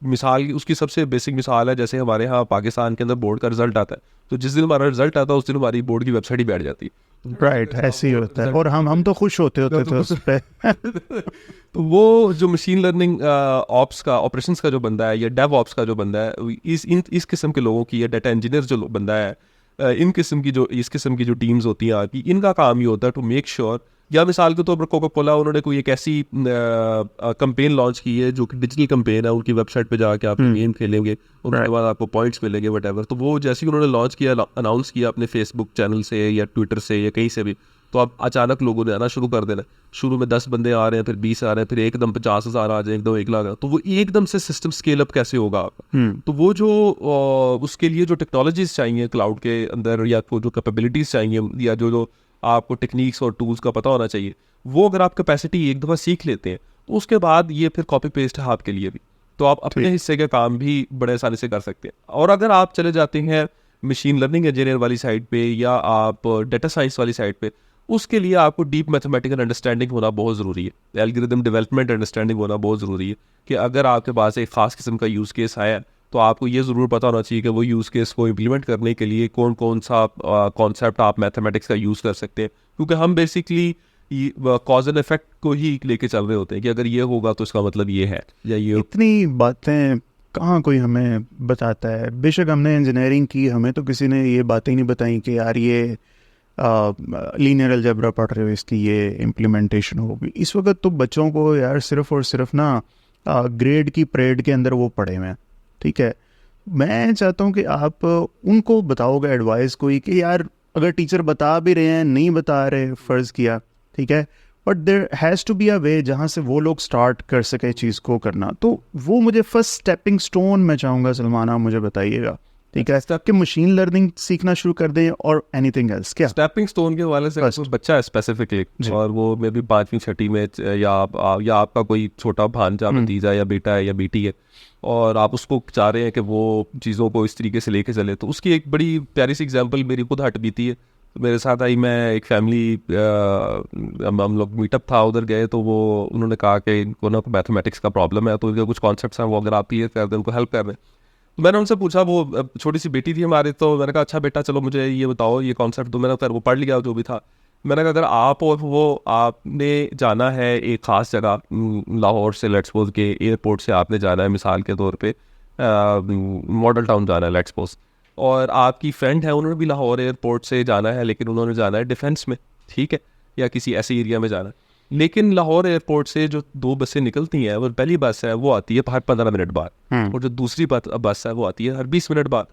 S1: मिसाल उसकी सबसे बेसिक मिसाल है, जैसे हमारे यहाँ पाकिस्तान के अंदर बोर्ड का रिजल्ट आता है, तो जिस दिन हमारा रिजल्ट आता है उस दिन हमारी बोर्ड की वेबसाइट ही बैठ जाती है।
S2: राइट, ऐसे ही होता है, और हम तो खुश होते थे उस पे।
S1: तो वो जो मशीन लर्निंग ऑप्स का ऑपरेशंस का जो बंदा है या डेव ऑप्स का जो बंदा है, इस किस्म के लोगों की, या डाटा इंजीनियर जो बंदा है, इस किस्म की जो टीम्स होती हैं आपकी, इनका काम ये होता है टू मेक श्योर, या मिसाल के तौर पर कोका कोला उन्होंने कोई एक ऐसी कंपेन लॉन्च की है जो कि डिजिटल कंपेन है, उनकी वेबसाइट पे जाके आप गेम खेलेंगे, उसके बाद आपको पॉइंट्स मिलेंगे वट। तो वो जैसे ही उन्होंने लॉन्च किया, अनाउंस किया अपने फेसबुक चैनल से या ट्विटर से या कहीं से भी, तो अब अचानक लोगों ने आना शुरू कर देना। शुरू में 10 बंदे आ रहे हैं, फिर 20 आ रहे हैं, फिर एकदम 50,000 आ जाए, एकदम 1 लाख। तो वो एकदम से सिस्टम स्केल अप कैसे होगा आपका? तो वो जो उसके लिए जो टेक्नोलॉजीज चाहिए क्लाउड के अंदर, या जो कैपेबिलिटीज़ चाहिए, या जो आपको टेक्निक्स और टूल्स का पता होना चाहिए, वो अगर आप कैपेसिटी एक दफ़ा सीख लेते हैं तो उसके बाद ये फिर कॉपी पेस्ट है आपके लिए भी, तो आप अपने हिस्से के काम भी बड़े आसानी से कर सकते हैं। और अगर आप चले जाते हैं मशीन लर्निंग इंजीनियर वाली साइड पे या आप डेटा साइंस वाली साइड पे, उसके लिए आपको डीप मैथमेटिकल अंडरस्टैंडिंग होना बहुत ज़रूरी है, एल्गोरिथम डेवलपमेंट अंडरस्टैंडिंग होना बहुत ज़रूरी है, कि अगर आपके पास एक ख़ास किस्म का यूज़ केस आया तो आपको ये ज़रूर पता होना चाहिए कि वो यूज़ केस को इम्प्लीमेंट करने के लिए कौन कौन सा कॉन्सेप्ट आप मैथमेटिक्स का यूज़ कर सकते हैं, क्योंकि हम बेसिकली कॉज एंड इफेक्ट को ही लेके चल रहे होते हैं कि अगर ये होगा तो इसका मतलब ये है, या ये।
S2: इतनी बातें कहाँ कोई हमें बताता है? बेशक हमने इंजीनियरिंग की, हमें तो किसी ने ये बातें ही नहीं बताई कि यार ये लीनियर अलजेब्रा पढ़ रहे हो, इसकी ये इम्प्लीमेंटेशन होगी। इस वक्त तो बच्चों को यार सिर्फ और सिर्फ ना ग्रेड की परेड के अंदर वो पढ़े हुए हैं, ठीक है। मैं चाहता हूँ कि आप उनको बताओगे एडवाइस कोई कि यार अगर टीचर बता भी रहे हैं, नहीं बता रहे, फ़र्ज़ किया, ठीक है, but there has to be a way जहाँ से वो लोग स्टार्ट कर सके चीज़ को करना। तो वो मुझे फर्स्ट स्टेपिंग स्टोन मैं चाहूँगा सलमान आप मुझे बताइएगा, ठीक है, कि मशीन लर्निंग सीखना शुरू कर दें और एनीथिंग एल्स। क्या
S1: स्टेपिंग स्टोन के हवाले से कोई बच्चा है स्पेसिफिकली, और वो मे बी 5वीं 6वीं में, या आपका कोई छोटा भांजा भतीजा या बेटा है या बेटी है, और आप उसको चाह रहे हैं कि वो चीज़ों को इस तरीके से लेके चले, तो उसकी एक बड़ी प्यारी सी एग्जांपल मेरी खुद हट बीती है। मेरे साथ आई, मैं एक फैमिली हम लोग मीटअप था, उधर गए तो वो उन्होंने कहा कि इनको ना मैथमेटिक्स का प्रॉब्लम है, तो इनके कुछ कॉन्सेप्ट्स हैं वो अगर आप क्लियर कर दें उनको हेल्प कर दें। तो मैंने उनसे पूछा, वो छोटी सी बेटी थी हमारी, तो मैंने कहा अच्छा बेटा चलो मुझे ये बताओ ये कॉन्सेप्ट, तो मैंने फिर वो पढ़ लिया जो भी था। मैंने कहा अगर आप और वो आपने जाना है एक ख़ास जगह, लाहौर से लेट्स सपोज के एयरपोर्ट से आपने जाना है मिसाल के तौर पे मॉडल टाउन जाना है लेट्स सपोज, और आपकी फ्रेंड है उन्होंने भी लाहौर एयरपोर्ट से जाना है लेकिन उन्होंने जाना है डिफेंस में, ठीक है, या किसी ऐसे एरिया में जाना है। लेकिन लाहौर एयरपोर्ट से जो 2 बसें निकलती हैं, वो पहली बस है वो आती है हर 15 मिनट बाद, और जो दूसरी बस है वो आती है हर 20 मिनट बाद।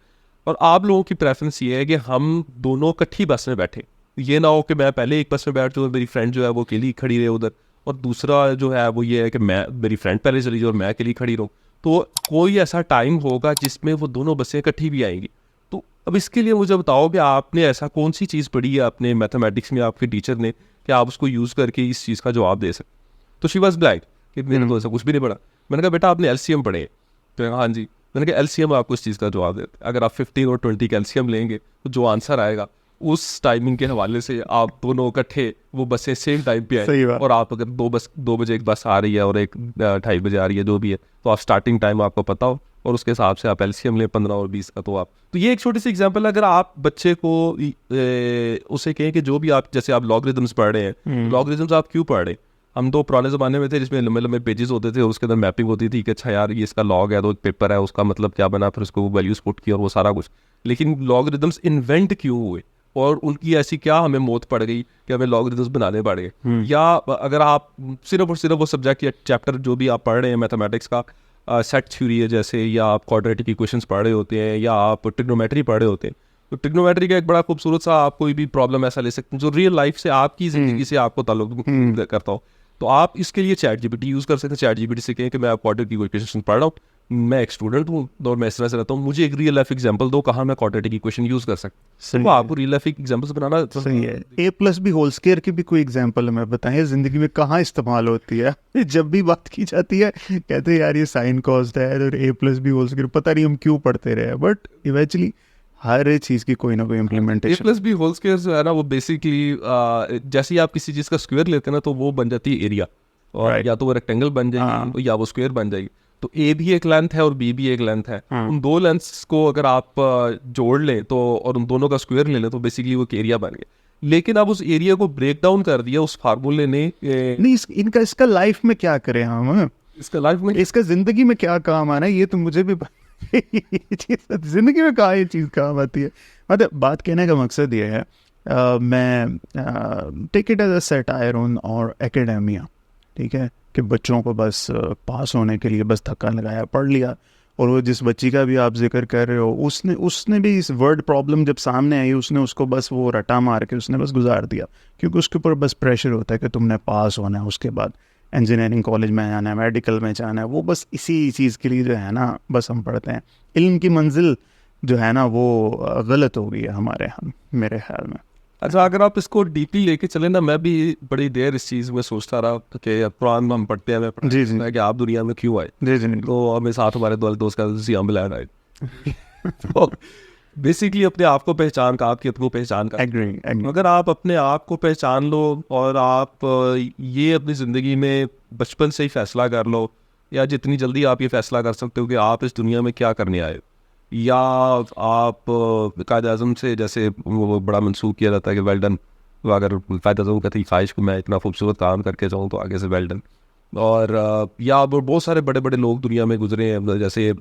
S1: और आप लोगों की प्रेफरेंस ये है कि हम दोनों इकट्ठी बस में बैठे, ये ना हो कि मैं पहले एक बस में बैठ जाऊँ, मेरी फ्रेंड जो है वो अकेली खड़ी रहे उधर, और दूसरा जो है वो ये है कि मैं मेरी फ्रेंड पहले चली जाए और मैं अकेली खड़ी रहूँ। तो कोई ऐसा टाइम होगा जिसमें वो दोनों बसें इकट्ठी भी आएंगी। तो अब इसके लिए मुझे बताओ कि आपने ऐसा कौन सी चीज़ पढ़ी है अपने मैथमेटिक्स में आपके टीचर ने कि आप उसको यूज़ करके इस चीज़ का जवाब दे सकते। तो शी वाज ब्लैक कि मैंने तो ऐसा कुछ भी नहीं पढ़ा। मैंने कहा बेटा आपने एलसीएम पढ़े? तो हाँ जी। मैंने कहा एलसीएम आपको इस चीज़ का जवाब देते, अगर आप 15 और 20 का एलसीएम लेंगे तो जो आंसर आएगा उस टाइमिंग के हवाले से आप दोनों इकट्ठे वो बसें सेम टाइम पे
S2: सही
S1: आए,
S2: बात।
S1: और आप अगर 2 बजे एक बस आ रही है और एक 2:30 बजे आ रही है जो भी है, तो आप स्टार्टिंग टाइम आपको पता हो और उसके हिसाब से आप एलसीएम लें 15 और 20 का। तो ये एक छोटी सी एग्जांपल, अगर आप बच्चे को उसे कहें कि जो भी आप जैसे आप लॉगरिदम्स पढ़ रहे हैं, लॉगरिदम्स आप क्यों पढ़ रहे हैं? हम तो पुराने ज़माने में थे जिसमें लंबे लंबे पेजेस होते थे और उसके अंदर मैपिंग होती थी कि अच्छा यार ये इसका लॉग है तो एक पेपर है उसका मतलब क्या बना, फिर उसको वैल्यूज पुट की और वो सारा कुछ। लेकिन लॉगरिदम्स इन्वेंट क्यों हुए और उनकी ऐसी क्या हमें मौत पड़ गई कि हमें लॉगरिदम्स बनाने पड़ गए? या अगर आप सिर्फ और सिर्फ वो सब्जेक्ट या चैप्टर जो भी आप पढ़ रहे हैं मैथमेटिक्स का, सेट थ्योरी है जैसे, या आप क्वाड्रेटिक इक्वेशंस पढ़ रहे होते हैं, या आप ट्रिग्नोमेट्री पढ़ रहे होते हैं, तो ट्रिग्नोमेट्री का एक बड़ा खूबसूरत सा आप कोई भी प्रॉब्लम ऐसा ले सकते हैं जो रियल लाइफ से आपकी ज़िंदगी से आपको ताल्लुक करता हो। तो आप इसके लिए चैट जीपीटी यूज़ कर सकते हैं। चैट जीपीटी से कहें कि मैं आप क्वाड्रेटिक इक्वेशन पढ़ रहा हूँ, मैं एक स्टूडेंट हूँ और मैं इस तरह से रहता हूँ, मुझे एक रियल लाइफ एग्जांपल दो कहाँ मैं क्वाड्रेटिक इक्वेशन यूज़ कर सकता हूँ। तो आपको रियल लाइफ एग्जांपल्स बनाना
S2: सही है। ए प्लस बी होल स्क्वायर की भी कोई एग्जांपल हमें बताएं जिंदगी में कहाँ इस्तेमाल होती है? जब भी बात की जाती है कहते हैं यार ये साइन कॉस्ट है और ए प्लस बी होल स्क्वायर, पता नहीं हम क्यों पढ़ते रहे, बट इवेंचुअली हर चीज़ की कोई ना कोई
S1: a
S2: implementation.
S1: Plus B whole square जो है ना वो बेसिकली जैसे ही आप किसी चीज़ का स्क्वायर लेते हैं ना तो वो बन जाती है एरिया, और
S2: Right.
S1: या तो वो रेक्टेंगल बन जाएगी या वो स्क्वायर बन जाएगी। तो ए भी एक लेंथ है और बी भी एक लेंथ है। उन दो लेंथ्स को अगर आप जोड़ लें तो और उन दोनों का स्क्वायर ले लें तो बेसिकली वो एक एरिया बन गया। लेकिन अब उस एरिया को ब्रेक डाउन कर दिया उस फार्मूले ने।
S2: नहीं इसका लाइफ में क्या करें हम?
S1: इसका लाइफ में
S2: इसका जिंदगी में क्या काम आना है ये तो मुझे भी ये चीज़ जिंदगी में कहाँ ये चीज़ काम आती है? मतलब बात कहने का मकसद ये है, मैं take it as a satire on our academia, ठीक है, कि बच्चों को बस पास होने के लिए बस धक्का लगाया, पढ़ लिया। और वो जिस बच्ची का भी आप जिक्र कर रहे हो उसने भी इस वर्ड प्रॉब्लम जब सामने आई उसने उसको बस वो रटा मार के उसने बस गुजार दिया, क्योंकि उसके ऊपर बस प्रेशर होता है कि तुमने पास होना है, उसके बाद इंजीनियरिंग कॉलेज में जाना है, मेडिकल में जाना है। वो बस इसी चीज़ के लिए जो है ना बस हम पढ़ते हैं। इल्म की मंजिल जो है ना वो गलत हो गई है हमारे यहाँ मेरे ख्याल में।
S1: अच्छा, अगर आप इसको डीपली लेके चले ना, मैं भी बड़ी देर इस चीज़ में सोचता रहा कि कुरान में हम पढ़ते हैं
S2: जी जी
S1: कि आप दुनिया में क्यों आए।
S2: जी जी
S1: तो हमें साथ हमारे दोस्त का सियाम बिलान आए तो बेसिकली अपने आप को पहचान का, आपकी अपनी पहचान का।
S2: एग्री।
S1: अगर आप अपने आप को पहचान लो और आप ये अपनी ज़िंदगी में बचपन से ही फैसला कर लो, या जितनी जल्दी आप ये फैसला कर सकते हो कि आप इस दुनिया में क्या करने आए हो, या आप कायद आज़म से जैसे वो बड़ा मंसूब किया जाता है कि वेल डन, तो अगर कायद आज़म कहती ख्वाहिश को मैं इतना खूबसूरत काम करके जाऊँ तो आगे से वेल डन। और या बहुत सारे बड़े बड़े लोग दुनिया में गुजरे हैं, जैसे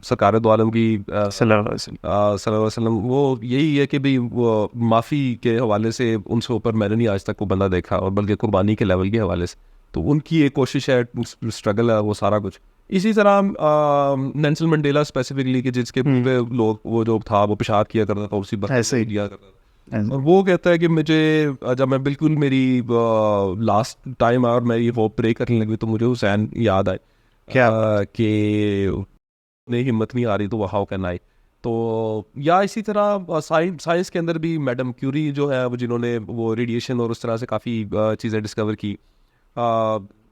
S1: सरकार दो आलम की
S2: सल्लल्लाहु
S1: सल्लल्लाहु अलैहि वसल्लम, वो यही है कि भाई वो माफ़ी के हवाले से उनसे ऊपर मैंने नहीं आज तक वो बंदा देखा, और बल्कि कुर्बानी के लेवल के हवाले से तो उनकी एक कोशिश है, स्ट्रगल है, वो सारा कुछ। इसी तरह नेल्सन मंडेला स्पेसिफिकली कि जिसके पूरे लोग वो जो था वो पेशाब किया करता था उसी बस
S2: ऐसे ही
S1: किया करता था, और वो कहता है कि मुझे जब मैं बिल्कुल मेरी लास्ट टाइम और मैं ये होप प्रे करने लगी तो मुझे हुसैन याद आए
S2: क्या
S1: कि नहीं हिम्मत नहीं आ रही तो हाउ कैन आई। तो या इसी तरह साइंस के अंदर भी मैडम क्यूरी जो है वो जिन्होंने वो रेडिएशन और उस तरह से काफ़ी चीज़ें डिस्कवर की,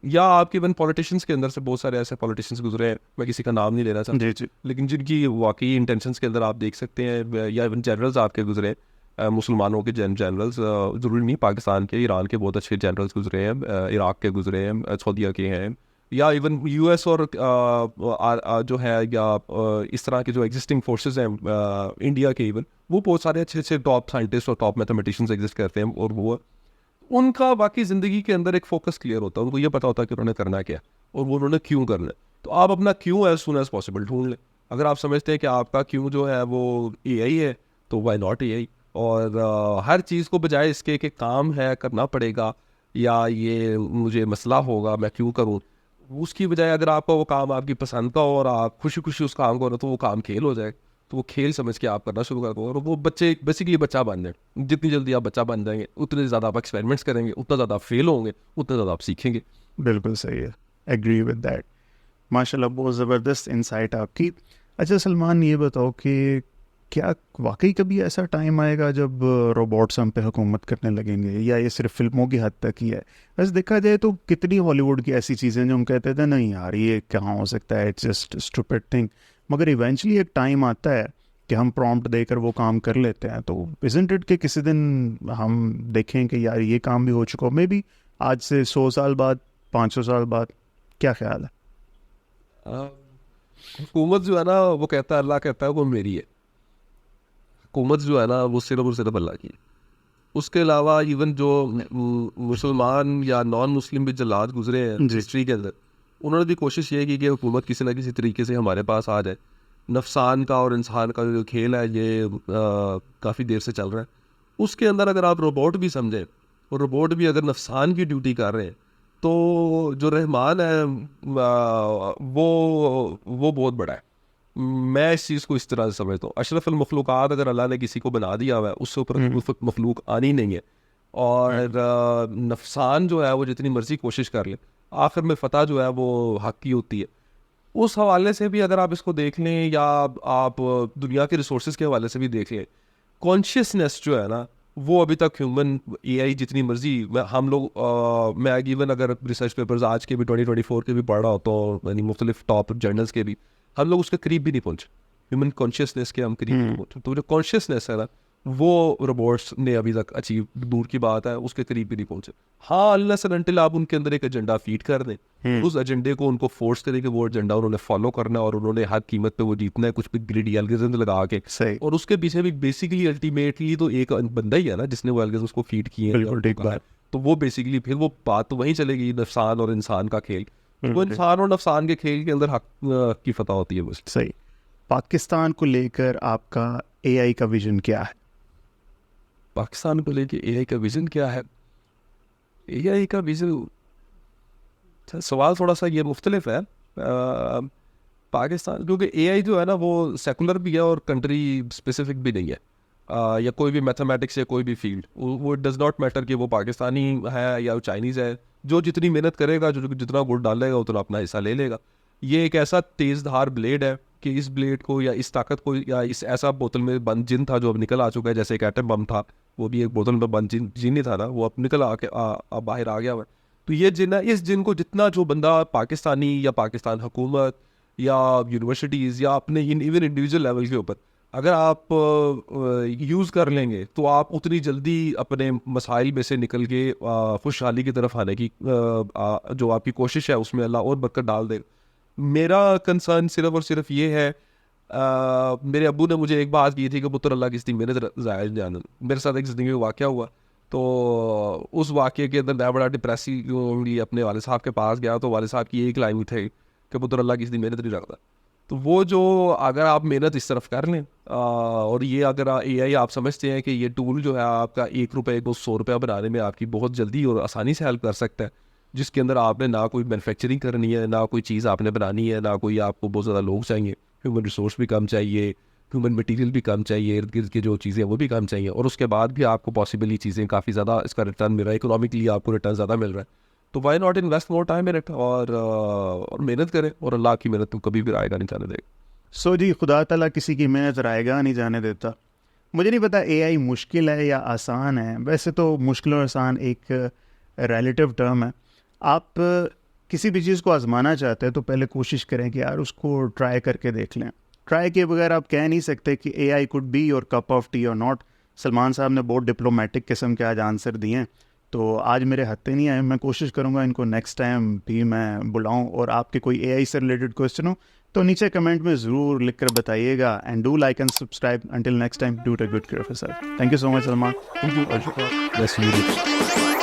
S1: या आपके इवन पॉलिटिशियंस के अंदर से बहुत सारे ऐसे पॉलिटिशियंस गुजरे हैं, मैं किसी का नाम नहीं लेना चाहता
S2: जी जी
S1: लेकिन जिनकी वाकई इंटेंशंस के अंदर आप देख सकते हैं, या इवन जनरल्स आपके गुजरे मुसलमानों के जनरल्स, ज़रूरी नहीं पाकिस्तान के, ईरान के बहुत अच्छे जनरल्स गुजरे हैं, इराक़ के गुजरे हैं, सऊदीया के हैं, या इवन यूएस और जो है, या इस तरह के जो एग्जिस्टिंग फोर्सेस हैं इंडिया के, इवन वो बहुत सारे अच्छे अच्छे टॉप साइंटिस्ट और टॉप मैथमेटिशियंस एग्जिस्ट करते हैं, और वो उनका बाकी ज़िंदगी के अंदर एक फोकस क्लियर होता है, उनको ये पता होता है कि उन्होंने करना क्या है और वो उन्होंने क्यों करना है। तो आप अपना क्यों एज सुन एज पॉसिबल ढूंढ लें। अगर आप समझते हैं कि आपका क्यों जो है वो एआई है, तो वाई नॉट एआई। और हर चीज़ को बजाय इसके कि काम है करना पड़ेगा या ये मुझे मसला होगा मैं क्यों करूँ, उसकी बजाय अगर आपका वो काम आपकी पसंद का हो और आप खुशी खुशी उस काम को करो, तो वो काम खेल हो जाए। तो वो खेल समझ के आप करना शुरू कर दो, और वो बच्चे बेसिकली बच्चा बन जाए। जितनी जल्दी आप बच्चा बन जाएंगे, उतने ज़्यादा आप एक्सपेरिमेंट्स करेंगे, उतना ज़्यादा आप फेल होंगे, उतना ज़्यादा आप सीखेंगे।
S2: बिल्कुल सही है, एग्री विद दैट। माशाल्लाह, बहुत ज़बरदस्त इंसाइट आपकी। अच्छा सलमान, ये बताओ कि क्या वाकई कभी ऐसा टाइम आएगा जब रोबोट्स हम पे हुकूमत करने लगेंगे, या ये सिर्फ फिल्मों की हद तक ही है? वैसे देखा जाए तो कितनी हॉलीवुड की ऐसी चीज़ें जो हम कहते थे नहीं यार ये कहाँ हो सकता है, इट्स जस्ट स्टूपिड थिंग, मगर इवेंचुअली एक टाइम आता है कि हम प्रॉम्प्ट देकर वो काम कर लेते हैं। तो इज़न्ट इट कि किसी दिन हम देखें कि यार ये काम भी हो चुका हो, मे बी आज से 100 साल बाद, 500 साल बाद, क्या ख्याल है?
S1: हुकूमत जो है ना, वो कहता है, अल्लाह कहता है वो मेरी है। हुकूमत जो है ना वो सिर्फ और सिर्फ अल्लाह की है। उसके अलावा इवन जो मुसलमान या नॉन मुस्लिम भी जल्लाद गुजरे हैं हिस्ट्री के अंदर, उन्होंने भी कोशिश ये की कि हुकूमत किसी ना किसी तरीके से हमारे पास आ जाए। नफसान का और इंसान का जो खेल है ये काफ़ी देर से चल रहा है। उसके अंदर अगर आप रोबोट भी समझें, और रोबोट भी अगर नफसान की ड्यूटी कर रहे हैं, तो जो रहमान है वो बहुत बड़ा है। मैं इस चीज़ को इस तरह से समझता हूँ, अशरफुल मखलूक़ात अगर अल्लाह ने किसी को बना दिया हुआ है, उससे ऊपर मखलूक आनी नहीं है। और नफसान जो है वो जितनी मर्जी कोशिश कर ले, आखिर में फ़तह जो है वो हक़ की होती है। उस हवाले से भी अगर आप इसको देख लें, या आप दुनिया के रिसोर्सेज के हवाले से भी देख लें, कॉन्शियसनेस जो है ना, वो अभी तक ह्यूमन एआई जितनी मर्जी हम लोग मैं इवन अगर रिसर्च पेपर्स आज के भी 2024 के भी पढ़ रहा होता हूँ, यानी मुख्तलिफ टॉप जर्नल्स के भी, हम लोग उसके करीब भी नहीं पहुँचे। ह्यूमन कॉन्शियसनेस के हम करीब नहीं पहुँचे। तो जो कॉन्शियसनेस है ना, वो रोबोट्स ने अभी तक अचीव, दूर की बात है, उसके करीब भी नहीं पहुँचे। हाँ, अनलेस एंड अनटिल आप उनके अंदर एक एजेंडा फीड कर दें, उस एजेंडे को उनको फोर्स करें कि वो एजेंडा उन्होंने फॉलो करना है और उन्होंने हर कीमत पे वो जीतना है, कुछ भी ग्रिडी एल्गोरिथम लगा के।
S2: सही।
S1: और उसके पीछे भी बेसिकली अल्टीमेटली तो एक बंदा ही है ना जिसने वो एल्गोरिथम्स को फीड किए हैं।
S2: बिल्कुल ठीक बात।
S1: तो वो बेसिकली फिर वो बात तो वहीं चलेगी, नफसान और इंसान का खेल। वो इंसान और नफसान के खेल के अंदर हक की फतह होती है बस।
S2: सही। पाकिस्तान को लेकर आपका एआई का विजन क्या है?
S1: पाकिस्तान को लेके एआई का विजन क्या है? एआई का विजन, सवाल थोड़ा सा ये मुख्तलिफ है। पाकिस्तान, क्योंकि एआई जो है ना वो सेकुलर भी है और कंट्री स्पेसिफिक भी नहीं है। या कोई भी मैथमेटिक्स या कोई भी फील्ड, वो डज नॉट मैटर कि वो पाकिस्तानी है या वो चाइनीज़ है। जो जितनी मेहनत करेगा, जो जितना गुड़ डालेगा, उतना अपना हिस्सा ले लेगा। ये एक ऐसा तेज़ धार ब्लेड है कि इस ब्लेड को या इस ताकत को या इस ऐसा बोतल में बंद जिन था जो अब निकल आ चुका है, जैसे एक एटम बम था, वो भी एक बोतल में बंद जिन ही था ना, वो अब निकल आके बाहर आ गया हुआ है। तो ये जिन है, इस जिन को जितना जो बंदा पाकिस्तानी या पाकिस्तान हुकूमत या यूनिवर्सिटीज़ या अपने इवन इंडिविजुअल लेवल के ऊपर अगर आप यूज़ कर लेंगे, तो आप उतनी जल्दी अपने मसाइल में से निकल के खुशहाली की तरफ आने की जो आपकी कोशिश है उसमें अल्लाह और बरकत डाल देगा। मेरा कंसर्न सिर्फ और सिर्फ ये है, मेरे अब्बू ने मुझे एक बात की थी कि पुत्र अल्लाह की मेहनत ज़ाया नहीं जाने। मेरे साथ एक ज़िंदगी में वाक़या हुआ, तो उस वाक़े के अंदर मैं बड़ा डिप्रेसिवली अपने वाले साहब के पास गया, तो वाले साहब की एक लाइन थे कि पुत्र अल्लाह की मेहनत नहीं रखता। तो वो जो अगर आप मेहनत इस तरफ कर लें, और ये अगर एआई आप समझते हैं कि ये टूल जो है आपका 1 रुपये को 100 रुपया बनाने में आपकी बहुत जल्दी और आसानी से हेल्प कर सकता है, जिसके अंदर आपने ना कोई मैन्युफैक्चरिंग करनी है, ना कोई चीज़ आपने बनानी है, ना कोई आपको बहुत ज़्यादा लोग चाहिए, ह्यूमन रिसोर्स भी कम चाहिए, ह्यूमन मटेरियल भी कम चाहिए, इर्द गिर्द की जो चीज़ें वो भी कम चाहिए, और उसके बाद भी आपको पॉसिबली चीज़ें काफ़ी ज़्यादा इसका रिटर्न मिल रहा है, इकोनॉमिकली आपको रिटर्न ज़्यादा मिल रहा है। तो why not invest more time in it, और मेहनत करें, और अल्लाह की मेहनत तो कभी भी रायगा नहीं जाने देगा।
S2: सो जी, खुदा ताला किसी की मेहनत रायगा नहीं जाने देता। मुझे नहीं पता एआई मुश्किल है या आसान है, वैसे तो मुश्किल और आसान एक रिलेटिव टर्म है। आप किसी भी चीज़ को आजमाना चाहते हैं तो पहले कोशिश करें कि यार उसको ट्राई करके देख लें। ट्राई के बगैर आप कह नहीं सकते कि AI could be your cup of T और नॉट, सलमान साहब ने बहुत डिप्लोमेटिक किस्म के आज आंसर दिए हैं, तो आज मेरे हत्थे नहीं आए। मैं कोशिश करूँगा इनको नेक्स्ट टाइम भी मैं बुलाऊँ, और आपके कोई AI से रिलेटेड क्वेश्चन हो तो नीचे कमेंट में ज़रूर लिख कर बताइएगा। And do like and subscribe. Until next time, do take good care of yourself. Thank you so much Salman.
S1: Thank you. Yes, you did.